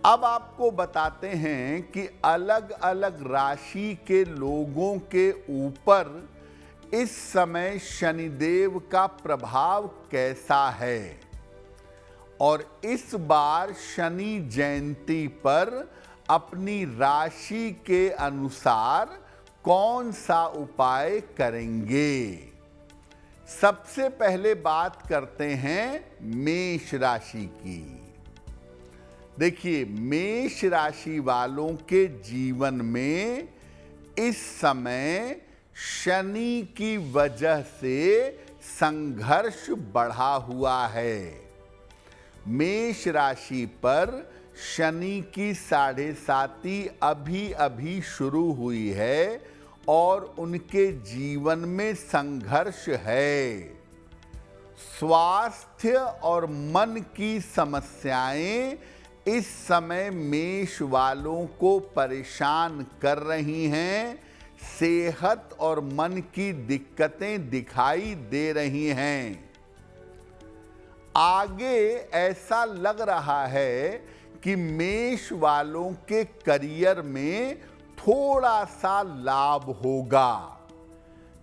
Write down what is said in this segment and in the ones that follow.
अब आपको बताते हैं कि अलग अलग राशि के लोगों के ऊपर इस समय शनिदेव का प्रभाव कैसा है और इस बार शनि जयंती पर अपनी राशि के अनुसार कौन सा उपाय करेंगे। सबसे पहले बात करते हैं मेष राशि की। देखिए, मेष राशि वालों के जीवन में इस समय शनि की वजह से संघर्ष बढ़ा हुआ है। मेष राशि पर शनि की 7.5 अभी अभी शुरू हुई है और उनके जीवन में संघर्ष है। स्वास्थ्य और मन की समस्याएं इस समय मेष वालों को परेशान कर रही हैं। सेहत और मन की दिक्कतें दिखाई दे रही हैं। आगे ऐसा लग रहा है कि मेष वालों के करियर में थोड़ा सा लाभ होगा।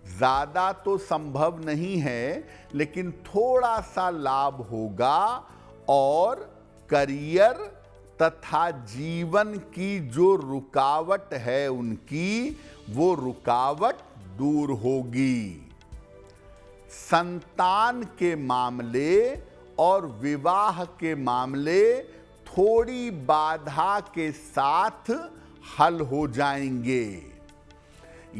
ज्यादा तो संभव नहीं है, लेकिन थोड़ा सा लाभ होगा और करियर तथा जीवन की जो रुकावट है उनकी, वो रुकावट दूर होगी। संतान के मामले और विवाह के मामले थोड़ी बाधा के साथ हल हो जाएंगे।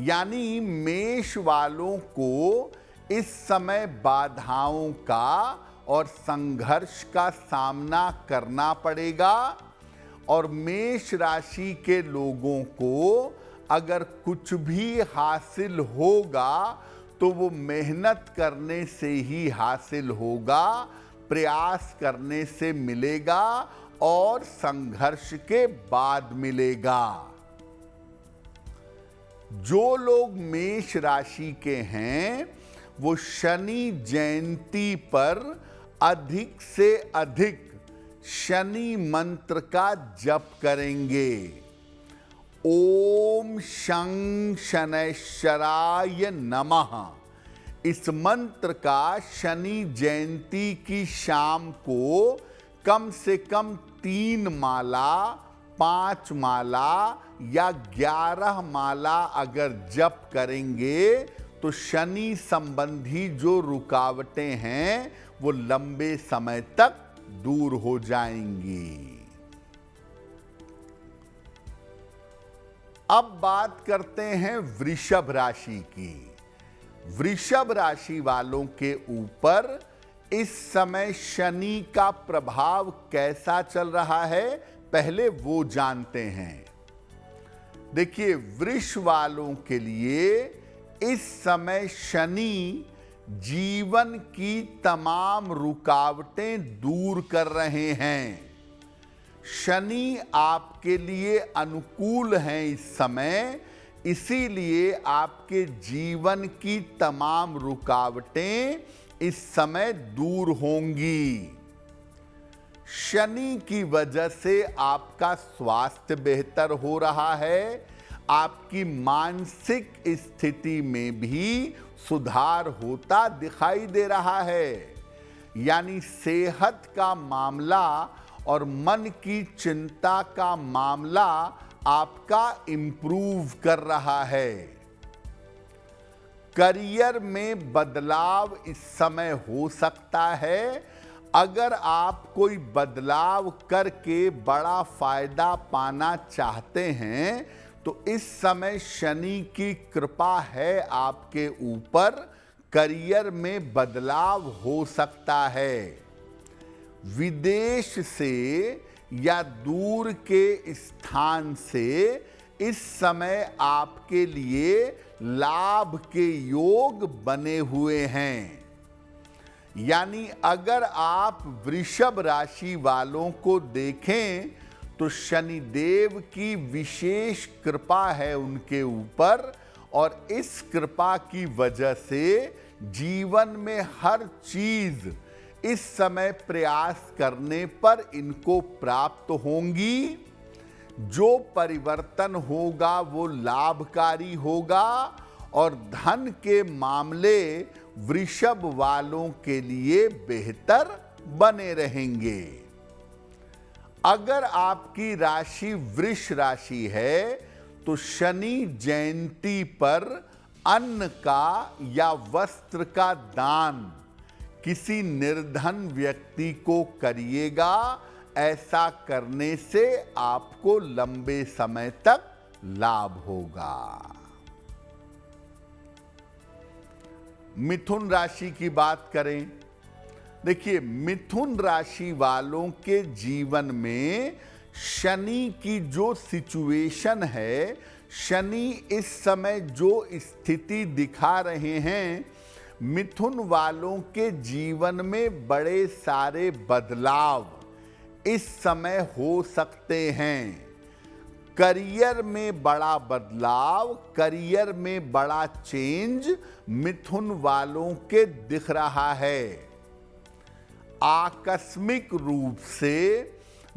यानी मेष वालों को इस समय बाधाओं का और संघर्ष का सामना करना पड़ेगा और मेष राशि के लोगों को अगर कुछ भी हासिल होगा तो वो मेहनत करने से ही हासिल होगा, प्रयास करने से मिलेगा और संघर्ष के बाद मिलेगा। जो लोग मेष राशि के हैं वो शनि जयंती पर अधिक से अधिक शनि मंत्र का जप करेंगे। ओम शं शनैश्चराय नमः। इस मंत्र का शनि जयंती की शाम को कम से कम 3 माला, 5 माला या 11 माला अगर जप करेंगे तो शनि संबंधी जो रुकावटें हैं वो लंबे समय तक दूर हो जाएंगी। अब बात करते हैं वृषभ राशि की। वृषभ राशि वालों के ऊपर इस समय शनि का प्रभाव कैसा चल रहा है, पहले वो जानते हैं। देखिए, वृष वालों के लिए इस समय शनि जीवन की तमाम रुकावटें दूर कर रहे हैं। शनि आपके लिए अनुकूल हैं इस समय, इसीलिए आपके जीवन की तमाम रुकावटें इस समय दूर होंगी। शनि की वजह से आपका स्वास्थ्य बेहतर हो रहा है। आपकी मानसिक स्थिति में भी सुधार होता दिखाई दे रहा है। यानी सेहत का मामला और मन की चिंता का मामला आपका इम्प्रूव कर रहा है। करियर में बदलाव इस समय हो सकता है। अगर आप कोई बदलाव करके बड़ा फायदा पाना चाहते हैं तो इस समय शनि की कृपा है आपके ऊपर, करियर में बदलाव हो सकता है। विदेश से या दूर के स्थान से इस समय आपके लिए लाभ के योग बने हुए हैं। यानी अगर आप वृषभ राशि वालों को देखें तो शनिदेव की विशेष कृपा है उनके ऊपर और इस कृपा की वजह से जीवन में हर चीज इस समय प्रयास करने पर इनको प्राप्त होंगी। जो परिवर्तन होगा वो लाभकारी होगा और धन के मामले वृषभ वालों के लिए बेहतर बने रहेंगे। अगर आपकी राशि वृष राशि है तो शनि जयंती पर अन्न का या वस्त्र का दान किसी निर्धन व्यक्ति को करिएगा। ऐसा करने से आपको लंबे समय तक लाभ होगा। मिथुन राशि की बात करें, देखिए मिथुन राशि वालों के जीवन में शनि की जो सिचुएशन है, शनि इस समय जो स्थिति दिखा रहे हैं, मिथुन वालों के जीवन में बड़े सारे बदलाव इस समय हो सकते हैं। करियर में बड़ा बदलाव, करियर में बड़ा चेंज मिथुन वालों के दिख रहा है। आकस्मिक रूप से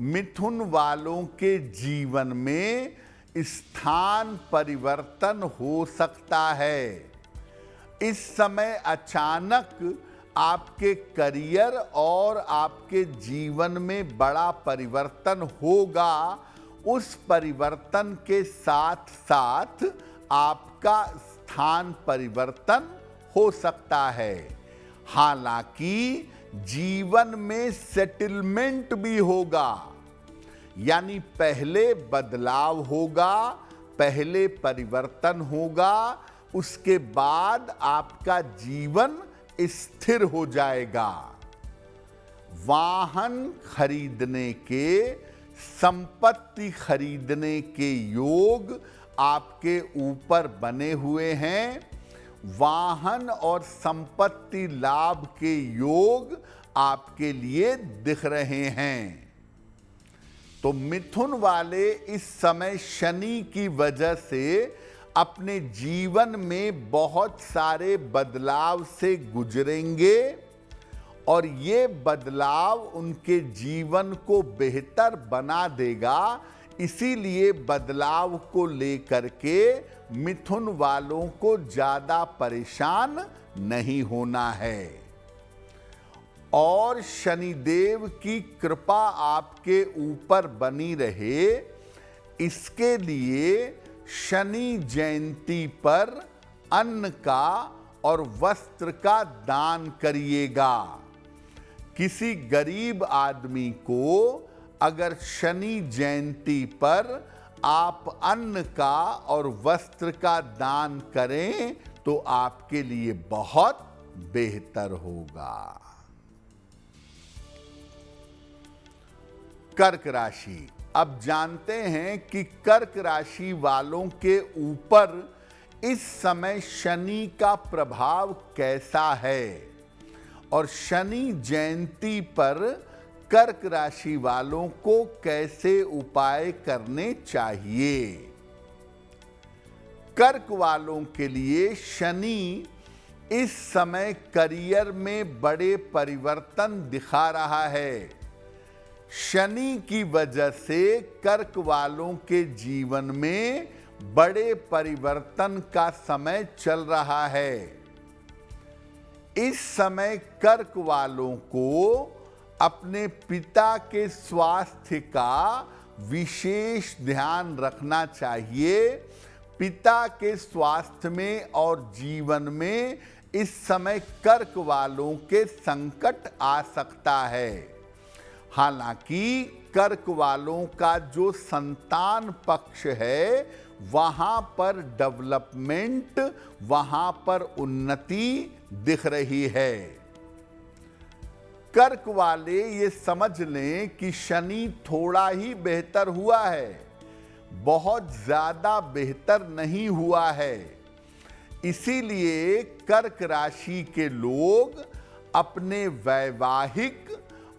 मिथुन वालों के जीवन में स्थान परिवर्तन हो सकता है। इस समय अचानक आपके करियर और आपके जीवन में बड़ा परिवर्तन होगा। उस परिवर्तन के साथ साथ आपका स्थान परिवर्तन हो सकता है। हालांकि जीवन में सेटलमेंट भी होगा, यानी पहले बदलाव होगा, पहले परिवर्तन होगा, उसके बाद आपका जीवन स्थिर हो जाएगा। वाहन खरीदने के, संपत्ति खरीदने के योग आपके ऊपर बने हुए हैं। वाहन और संपत्ति लाभ के योग आपके लिए दिख रहे हैं। तो मिथुन वाले इस समय शनि की वजह से अपने जीवन में बहुत सारे बदलाव से गुजरेंगे और ये बदलाव उनके जीवन को बेहतर बना देगा। इसीलिए बदलाव को लेकर के मिथुन वालों को ज़्यादा परेशान नहीं होना है। और शनिदेव की कृपा आपके ऊपर बनी रहे, इसके लिए शनि जयंती पर अन्न का और वस्त्र का दान करिएगा। किसी गरीब आदमी को अगर शनि जयंती पर आप अन्न का और वस्त्र का दान करें तो आपके लिए बहुत बेहतर होगा। कर्क राशि, अब जानते हैं कि कर्क राशि वालों के ऊपर इस समय शनि का प्रभाव कैसा है और शनि जयंती पर कर्क राशि वालों को कैसे उपाय करने चाहिए। कर्क वालों के लिए शनि इस समय करियर में बड़े परिवर्तन दिखा रहा है। शनि की वजह से कर्क वालों के जीवन में बड़े परिवर्तन का समय चल रहा है। इस समय कर्क वालों को अपने पिता के स्वास्थ्य का विशेष ध्यान रखना चाहिए। पिता के स्वास्थ्य में और जीवन में इस समय कर्क वालों के संकट आ सकता है। हालांकि कर्क वालों का जो संतान पक्ष है वहां पर डेवलपमेंट, वहां पर उन्नति दिख रही है। कर्क वाले ये समझ लें कि शनि थोड़ा ही बेहतर हुआ है, बहुत ज्यादा बेहतर नहीं हुआ है। इसीलिए कर्क राशि के लोग अपने वैवाहिक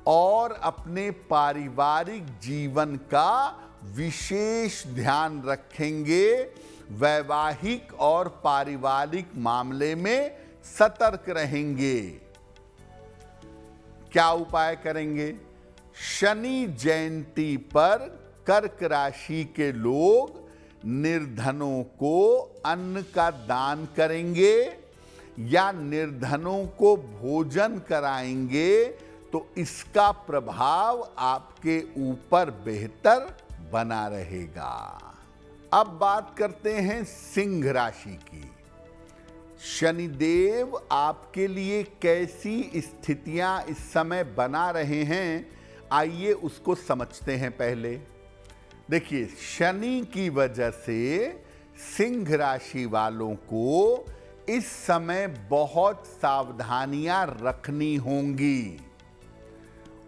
और अपने पारिवारिक जीवन का विशेष ध्यान रखेंगे। वैवाहिक और पारिवारिक मामले में सतर्क रहेंगे, क्या उपाय करेंगे? शनि जयंती पर कर्क राशि के लोग निर्धनों को अन्न का दान करेंगे या निर्धनों को भोजन कराएंगे तो इसका प्रभाव आपके ऊपर बेहतर बना रहेगा। अब बात करते हैं सिंह राशि की। शनिदेव आपके लिए कैसी स्थितियां इस समय बना रहे हैं, आइए उसको समझते हैं। पहले देखिए, शनि की वजह से सिंह राशि वालों को इस समय बहुत सावधानियां रखनी होंगी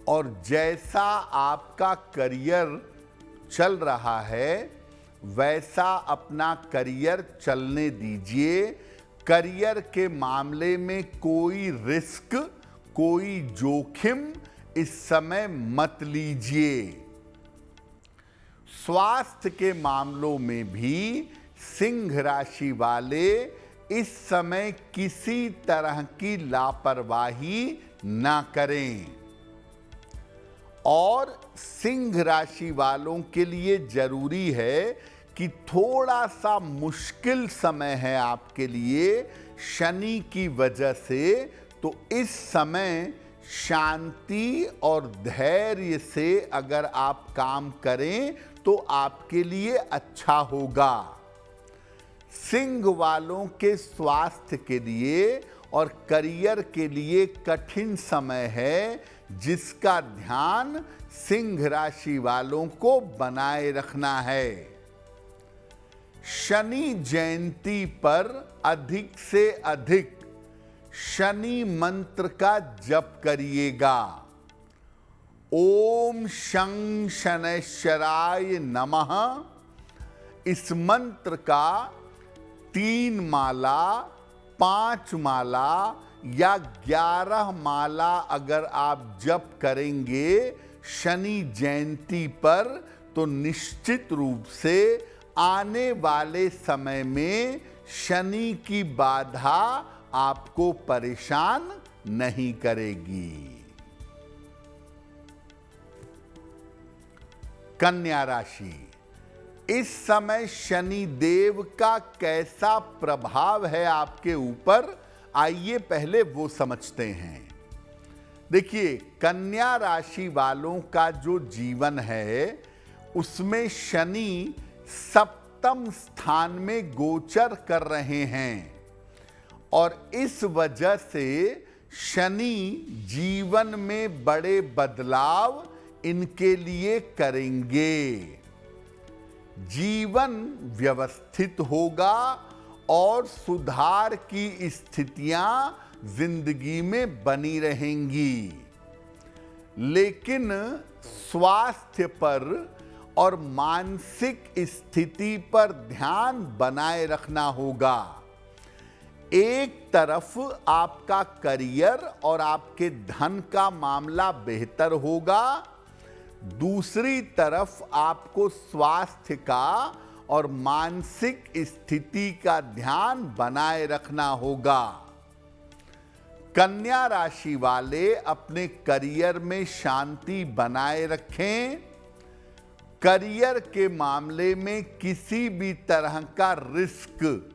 और जैसा आपका करियर चल रहा है वैसा अपना करियर चलने दीजिए। करियर के मामले में कोई रिस्क, कोई जोखिम इस समय मत लीजिए। स्वास्थ्य के मामलों में भी सिंह राशि वाले इस समय किसी तरह की लापरवाही ना करें। और सिंह राशि वालों के लिए जरूरी है कि थोड़ा सा मुश्किल समय है आपके लिए शनि की वजह से, तो इस समय शांति और धैर्य से अगर आप काम करें तो आपके लिए अच्छा होगा। सिंह वालों के स्वास्थ्य के लिए और करियर के लिए कठिन समय है, जिसका ध्यान सिंह राशि वालों को बनाए रखना है। शनि जयंती पर अधिक से अधिक शनि मंत्र का जप करिएगा। ओम शं शनैश्चराय नमः। इस मंत्र का 3 माला, 5 माला या 11 माला अगर आप जप करेंगे शनि जयंती पर, तो निश्चित रूप से आने वाले समय में शनि की बाधा आपको परेशान नहीं करेगी। कन्या राशि, इस समय शनि देव का कैसा प्रभाव है आपके ऊपर, आइए पहले वो समझते हैं। देखिए, कन्या राशि वालों का जो जीवन है उसमें शनि सप्तम स्थान में गोचर कर रहे हैं और इस वजह से शनि जीवन में बड़े बदलाव इनके लिए करेंगे। जीवन व्यवस्थित होगा और सुधार की स्थितियां जिंदगी में बनी रहेंगी, लेकिन स्वास्थ्य पर और मानसिक स्थिति पर ध्यान बनाए रखना होगा। एक तरफ आपका करियर और आपके धन का मामला बेहतर होगा, दूसरी तरफ आपको स्वास्थ्य का और मानसिक स्थिति का ध्यान बनाए रखना होगा। कन्या राशि वाले अपने करियर में शांति बनाए रखें। करियर के मामले में किसी भी तरह का रिस्क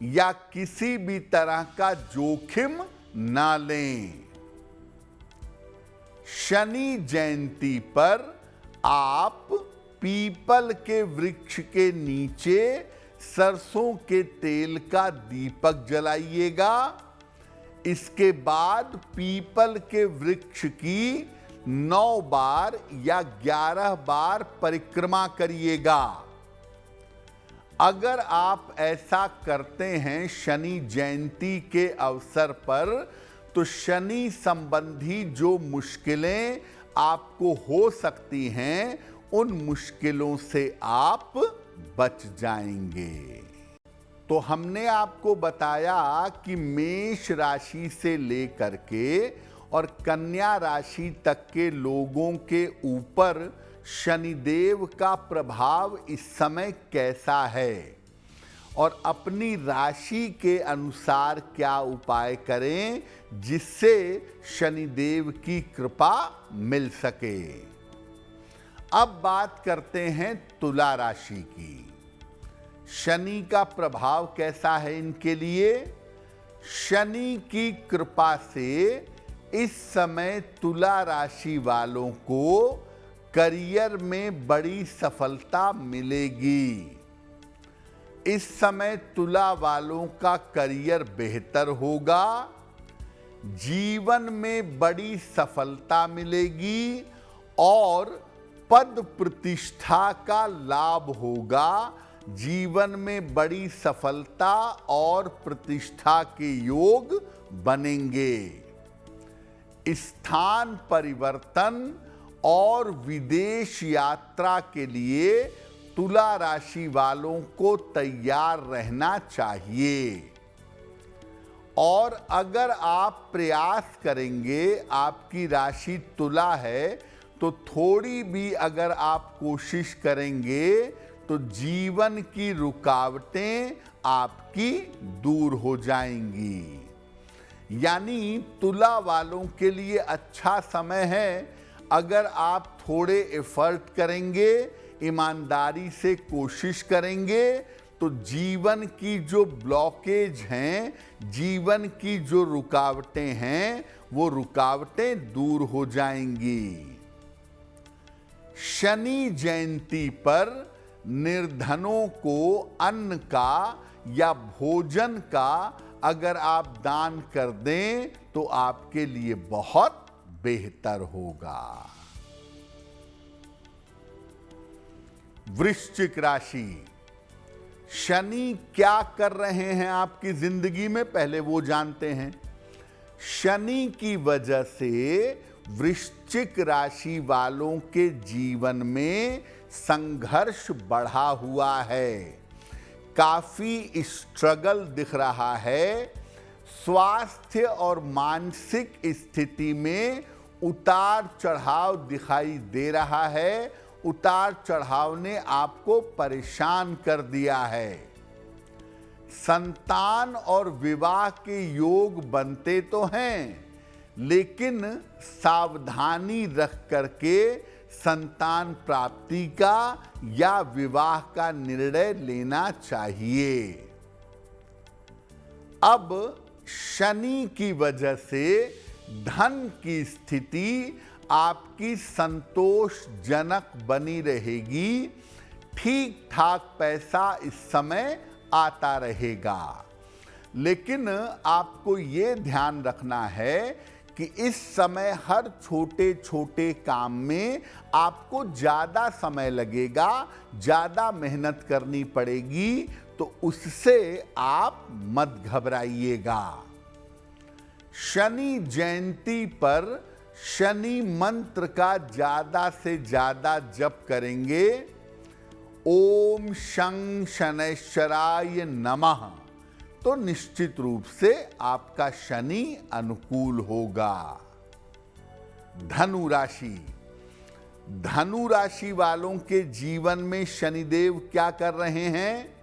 या किसी भी तरह का जोखिम ना लें। शनि जयंती पर आप पीपल के वृक्ष के नीचे सरसों के तेल का दीपक जलाइएगा। इसके बाद पीपल के वृक्ष की 9 बार या 11 बार परिक्रमा करिएगा। अगर आप ऐसा करते हैं शनि जयंती के अवसर पर, तो शनि संबंधी जो मुश्किलें आपको हो सकती हैं उन मुश्किलों से आप बच जाएंगे। तो हमने आपको बताया कि मेष राशि से लेकर के और कन्या राशि तक के लोगों के ऊपर शनिदेव का प्रभाव इस समय कैसा है, और अपनी राशि के अनुसार क्या उपाय करें जिससे शनिदेव की कृपा मिल सके। अब बात करते हैं तुला राशि की। शनि का प्रभाव कैसा है इनके लिए? शनि की कृपा से इस समय तुला राशि वालों को करियर में बड़ी सफलता मिलेगी। इस समय तुला वालों का करियर बेहतर होगा, जीवन में बड़ी सफलता मिलेगी और पद प्रतिष्ठा का लाभ होगा। जीवन में बड़ी सफलता और प्रतिष्ठा के योग बनेंगे। स्थान परिवर्तन और विदेश यात्रा के लिए तुला राशि वालों को तैयार रहना चाहिए। और अगर आप प्रयास करेंगे, आपकी राशि तुला है, तो थोड़ी भी अगर आप कोशिश करेंगे तो जीवन की रुकावटें आपकी दूर हो जाएंगी। यानी तुला वालों के लिए अच्छा समय है। अगर आप थोड़े एफर्ट करेंगे, ईमानदारी से कोशिश करेंगे, तो जीवन की जो ब्लॉकेज हैं, जीवन की जो रुकावटें हैं, वो रुकावटें दूर हो जाएंगी। शनि जयंती पर निर्धनों को अन्न का या भोजन का अगर आप दान कर दें तो आपके लिए बहुत बेहतर होगा। वृश्चिक राशि। शनि क्या कर रहे हैं आपकी जिंदगी में, पहले वो जानते हैं। शनि की वजह से वृश्चिक राशि वालों के जीवन में संघर्ष बढ़ा हुआ है। काफी स्ट्रगल दिख रहा है। स्वास्थ्य और मानसिक स्थिति में उतार चढ़ाव दिखाई दे रहा है। उतार चढ़ाव ने आपको परेशान कर दिया है। संतान और विवाह के योग बनते तो हैं, लेकिन सावधानी रख करके संतान प्राप्ति का या विवाह का निर्णय लेना चाहिए। अब शनि की वजह से धन की स्थिति आपकी संतोषजनक बनी रहेगी। ठीक ठाक पैसा इस समय आता रहेगा, लेकिन आपको ये ध्यान रखना है कि इस समय हर छोटे छोटे काम में आपको ज़्यादा समय लगेगा, ज़्यादा मेहनत करनी पड़ेगी, तो उससे आप मत घबराइएगा। शनि जयंती पर शनि मंत्र का ज़्यादा से ज़्यादा जप करेंगे। ओम शं शनैश्चराय नमः, तो निश्चित रूप से आपका शनि अनुकूल होगा। धनु राशि। धनु राशि वालों के जीवन में शनिदेव क्या कर रहे हैं?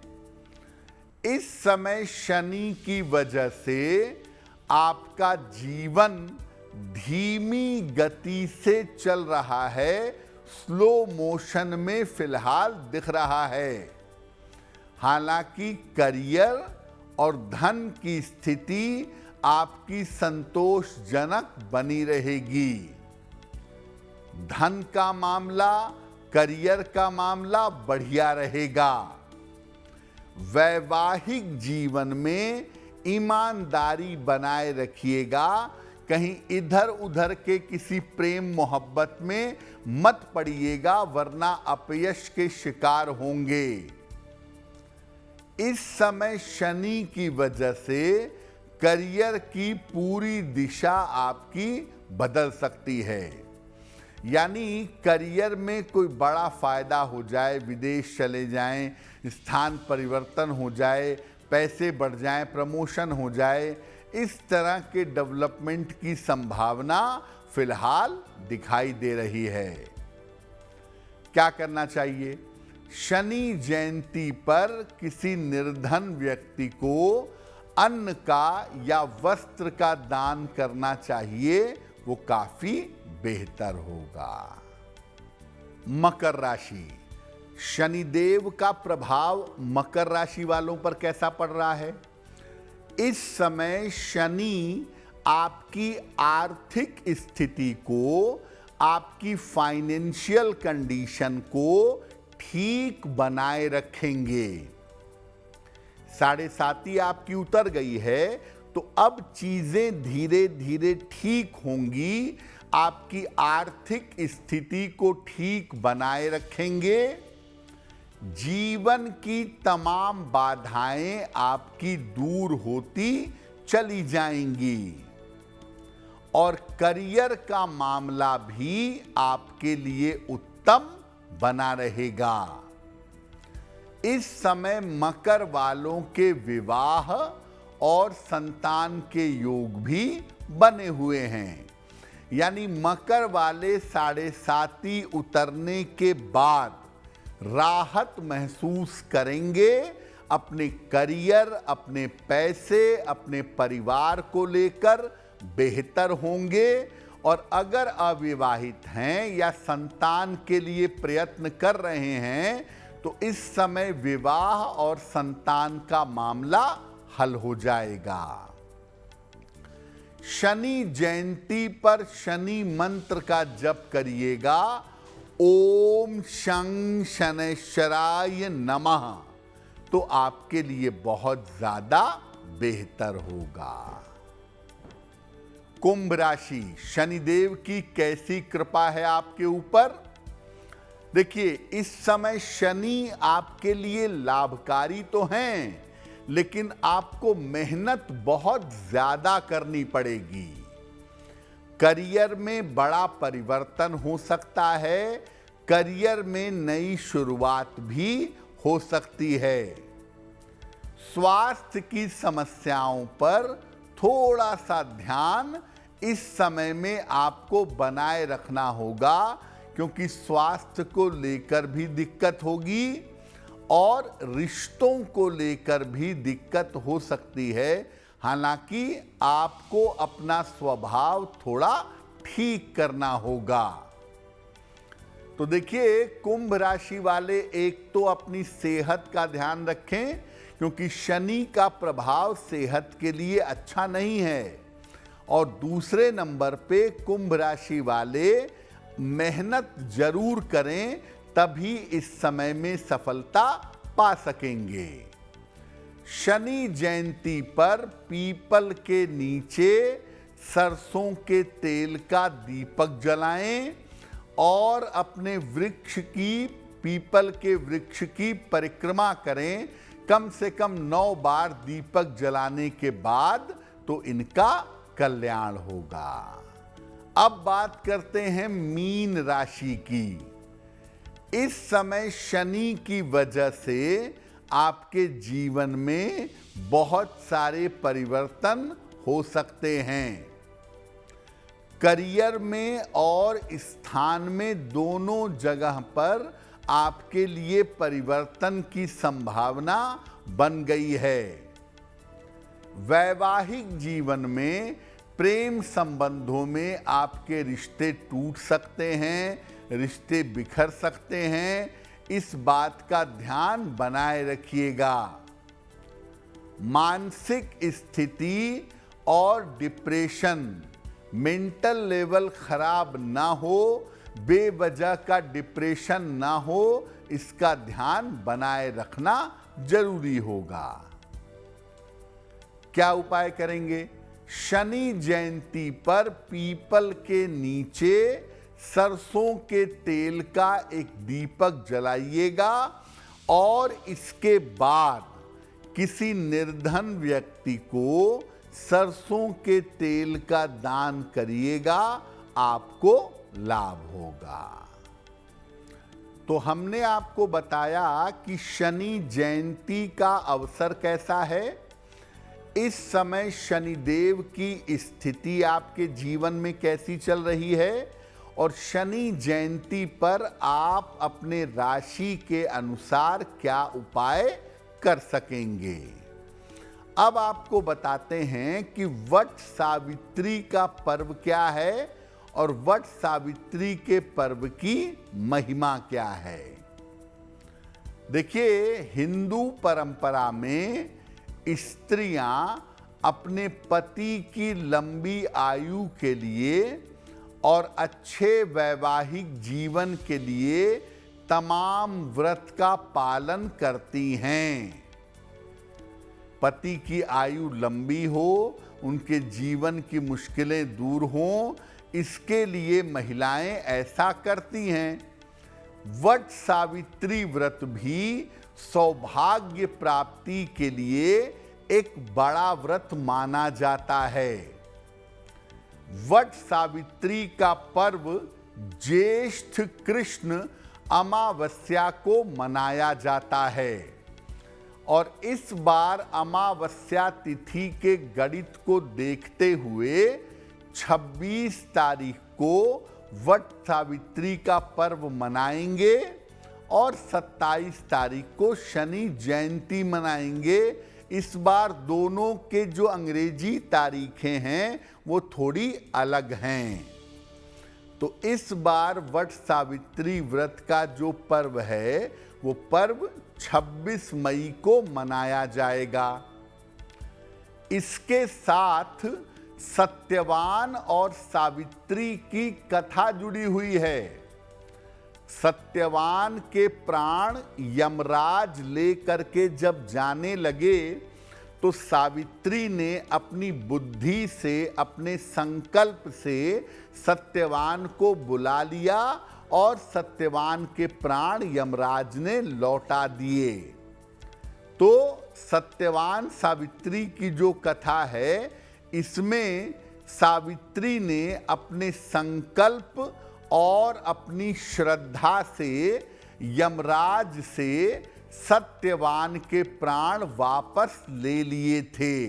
इस समय शनि की वजह से आपका जीवन धीमी गति से चल रहा है, स्लो मोशन में फिलहाल दिख रहा है। हालांकि करियर और धन की स्थिति आपकी संतोषजनक बनी रहेगी। धन का मामला, करियर का मामला बढ़िया रहेगा। वैवाहिक जीवन में ईमानदारी बनाए रखिएगा। कहीं इधर उधर के किसी प्रेम मोहब्बत में मत पड़िएगा, वरना अपयश के शिकार होंगे। इस समय शनि की वजह से करियर की पूरी दिशा आपकी बदल सकती है। यानी करियर में कोई बड़ा फायदा हो जाए, विदेश चले जाएं, स्थान परिवर्तन हो जाए, पैसे बढ़ जाएं, प्रमोशन हो जाए, इस तरह के डेवलपमेंट की संभावना फिलहाल दिखाई दे रही है। क्या करना चाहिए? शनि जयंती पर किसी निर्धन व्यक्ति को अन्न का या वस्त्र का दान करना चाहिए, वो काफी बेहतर होगा। मकर राशि, शनिदेव का प्रभाव मकर राशि वालों पर कैसा पड़ रहा है? इस समय शनि आपकी आर्थिक स्थिति को, आपकी फाइनेंशियल कंडीशन को ठीक बनाए रखेंगे। 7.5 आपकी उतर गई है, तो अब चीजें धीरे धीरे ठीक होंगी। आपकी आर्थिक स्थिति को ठीक बनाए रखेंगे। जीवन की तमाम बाधाएं आपकी दूर होती चली जाएंगी और करियर का मामला भी आपके लिए उत्तम बना रहेगा। इस समय मकर वालों के विवाह और संतान के योग भी बने हुए हैं। यानी मकर वाले 7.5 उतरने के बाद राहत महसूस करेंगे। अपने करियर, अपने पैसे, अपने परिवार को लेकर बेहतर होंगे। और अगर अविवाहित हैं या संतान के लिए प्रयत्न कर रहे हैं, तो इस समय विवाह और संतान का मामला हल हो जाएगा। शनि जयंती पर शनि मंत्र का जप करिएगा, ओम शं शनैश्चराय नमः, तो आपके लिए बहुत ज्यादा बेहतर होगा। कुंभ राशि, शनिदेव की कैसी कृपा है आपके ऊपर? देखिए, इस समय शनि आपके लिए लाभकारी तो हैं, लेकिन आपको मेहनत बहुत ज्यादा करनी पड़ेगी। करियर में बड़ा परिवर्तन हो सकता है, करियर में नई शुरुआत भी हो सकती है। स्वास्थ्य की समस्याओं पर थोड़ा सा ध्यान इस समय में आपको बनाए रखना होगा, क्योंकि स्वास्थ्य को लेकर भी दिक्कत होगी और रिश्तों को लेकर भी दिक्कत हो सकती है। हालांकि आपको अपना स्वभाव थोड़ा ठीक करना होगा। तो देखिए, कुंभ राशि वाले एक तो अपनी सेहत का ध्यान रखें, क्योंकि शनि का प्रभाव सेहत के लिए अच्छा नहीं है। और दूसरे नंबर पे कुंभ राशि वाले मेहनत जरूर करें, तभी इस समय में सफलता पा सकेंगे। शनि जयंती पर पीपल के नीचे सरसों के तेल का दीपक जलाएं और अपने वृक्ष की, पीपल के वृक्ष की परिक्रमा करें। कम से कम 9 बार दीपक जलाने के बाद तो इनका कल्याण होगा। अब बात करते हैं मीन राशि की। इस समय शनि की वजह से आपके जीवन में बहुत सारे परिवर्तन हो सकते हैं। करियर में और स्थान में दोनों जगह पर आपके लिए परिवर्तन की संभावना बन गई है। वैवाहिक जीवन में, प्रेम संबंधों में आपके रिश्ते टूट सकते हैं, रिश्ते बिखर सकते हैं। इस बात का ध्यान बनाए रखिएगा। मानसिक स्थिति और डिप्रेशन, मेंटल लेवल खराब ना हो, बेवजह का डिप्रेशन ना हो, इसका ध्यान बनाए रखना जरूरी होगा। क्या उपाय करेंगे? शनि जयंती पर पीपल के नीचे सरसों के तेल का एक दीपक जलाइएगा और इसके बाद किसी निर्धन व्यक्ति को सरसों के तेल का दान करिएगा, आपको लाभ होगा। तो हमने आपको बताया कि शनि जयंती का अवसर कैसा है। इस समय शनिदेव की स्थिति आपके जीवन में कैसी चल रही है और शनि जयंती पर आप अपने राशि के अनुसार क्या उपाय कर सकेंगे। अब आपको बताते हैं कि वट सावित्री का पर्व क्या है और वट सावित्री के पर्व की महिमा क्या है। देखिए, हिंदू परंपरा में स्त्रियां अपने पति की लंबी आयु के लिए और अच्छे वैवाहिक जीवन के लिए तमाम व्रत का पालन करती हैं। पति की आयु लंबी हो, उनके जीवन की मुश्किलें दूर हों, इसके लिए महिलाएं ऐसा करती हैं। वट सावित्री व्रत भी सौभाग्य प्राप्ति के लिए एक बड़ा व्रत माना जाता है। वट सावित्री का पर्व ज्येष्ठ कृष्ण अमावस्या को मनाया जाता है और इस बार अमावस्या तिथि के गणित को देखते हुए 26 तारीख को वट सावित्री का पर्व मनाएंगे और 27 तारीख को शनि जयंती मनाएंगे। इस बार दोनों के जो अंग्रेजी तारीखें हैं वो थोड़ी अलग हैं। तो इस बार वट सावित्री व्रत का जो पर्व है वो पर्व 26 मई को मनाया जाएगा। इसके साथ सत्यवान और सावित्री की कथा जुड़ी हुई है। सत्यवान के प्राण यमराज लेकर के जब जाने लगे तो सावित्री ने अपनी बुद्धि से, अपने संकल्प से सत्यवान को बुला लिया और सत्यवान के प्राण यमराज ने लौटा दिए। तो सत्यवान सावित्री की जो कथा है, इसमें सावित्री ने अपने संकल्प और अपनी श्रद्धा से यमराज से सत्यवान के प्राण वापस ले लिए थे।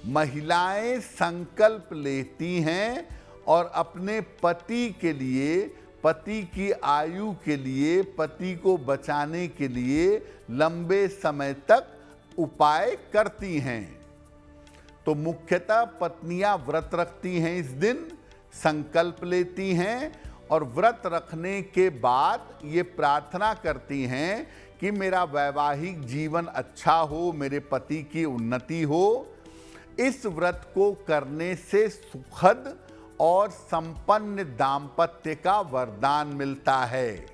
महिलाएं संकल्प लेती हैं और अपने पति के लिए, पति की आयु के लिए, पति को बचाने के लिए लंबे समय तक उपाय करती हैं। तो मुख्यतः पत्नियां व्रत रखती हैं, इस दिन संकल्प लेती हैं और व्रत रखने के बाद ये प्रार्थना करती हैं कि मेरा वैवाहिक जीवन अच्छा हो, मेरे पति की उन्नति हो। इस व्रत को करने से सुखद और संपन्न दाम्पत्य का वरदान मिलता है।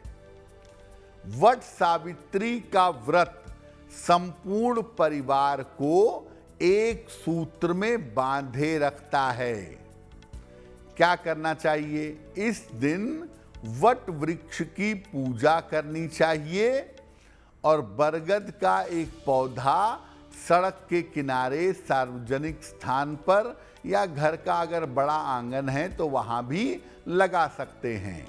वट सावित्री का व्रत संपूर्ण परिवार को एक सूत्र में बांधे रखता है। क्या करना चाहिए? इस दिन वट वृक्ष की पूजा करनी चाहिए और बरगद का एक पौधा सड़क के किनारे, सार्वजनिक स्थान पर या घर का अगर बड़ा आंगन है तो वहां भी लगा सकते हैं।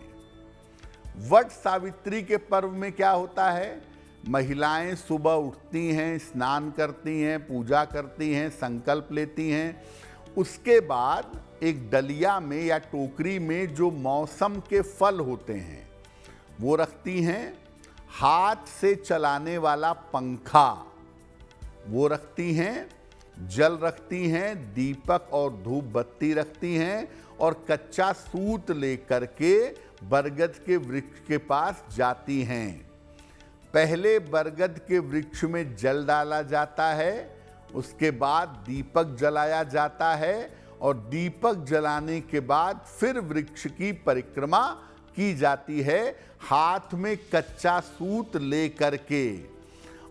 वट सावित्री के पर्व में क्या होता है? महिलाएं सुबह उठती हैं, स्नान करती हैं, पूजा करती हैं, संकल्प लेती हैं। उसके बाद एक डलिया में या टोकरी में जो मौसम के फल होते हैं वो रखती हैं। हाथ से चलाने वाला पंखा वो रखती हैं, जल रखती हैं, दीपक और धूप बत्ती रखती हैं और कच्चा सूत लेकर के बरगद के वृक्ष के पास जाती हैं। पहले बरगद के वृक्ष में जल डाला जाता है, उसके बाद दीपक जलाया जाता है और दीपक जलाने के बाद फिर वृक्ष की परिक्रमा की जाती है हाथ में कच्चा सूत ले करके।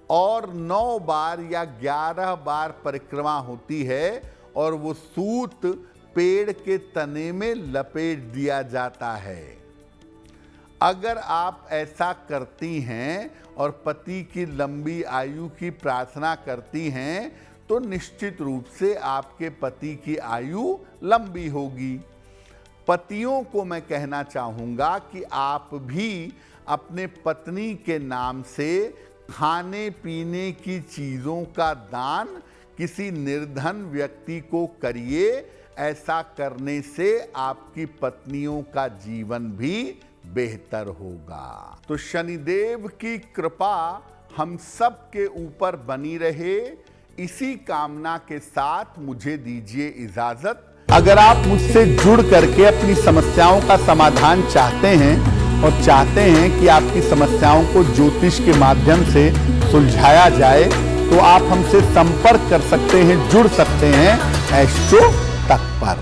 और 9 बार या 11 बार परिक्रमा होती है और वो सूत पेड़ के तने में लपेट दिया जाता है। अगर आप ऐसा करती हैं और पति की लंबी आयु की प्रार्थना करती हैं तो निश्चित रूप से आपके पति की आयु लंबी होगी। पतियों को मैं कहना चाहूँगा कि आप भी अपने पत्नी के नाम से खाने पीने की चीज़ों का दान किसी निर्धन व्यक्ति को करिए। ऐसा करने से आपकी पत्नियों का जीवन भी बेहतर होगा। तो शनिदेव की कृपा हम सब के ऊपर बनी रहे, इसी कामना के साथ मुझे दीजिए इजाजत। अगर आप मुझसे जुड़ करके अपनी समस्याओं का समाधान चाहते हैं और चाहते हैं कि आपकी समस्याओं को ज्योतिष के माध्यम से सुलझाया जाए, तो आप हमसे संपर्क कर सकते हैं, जुड़ सकते हैं एस्ट्रो तक पर।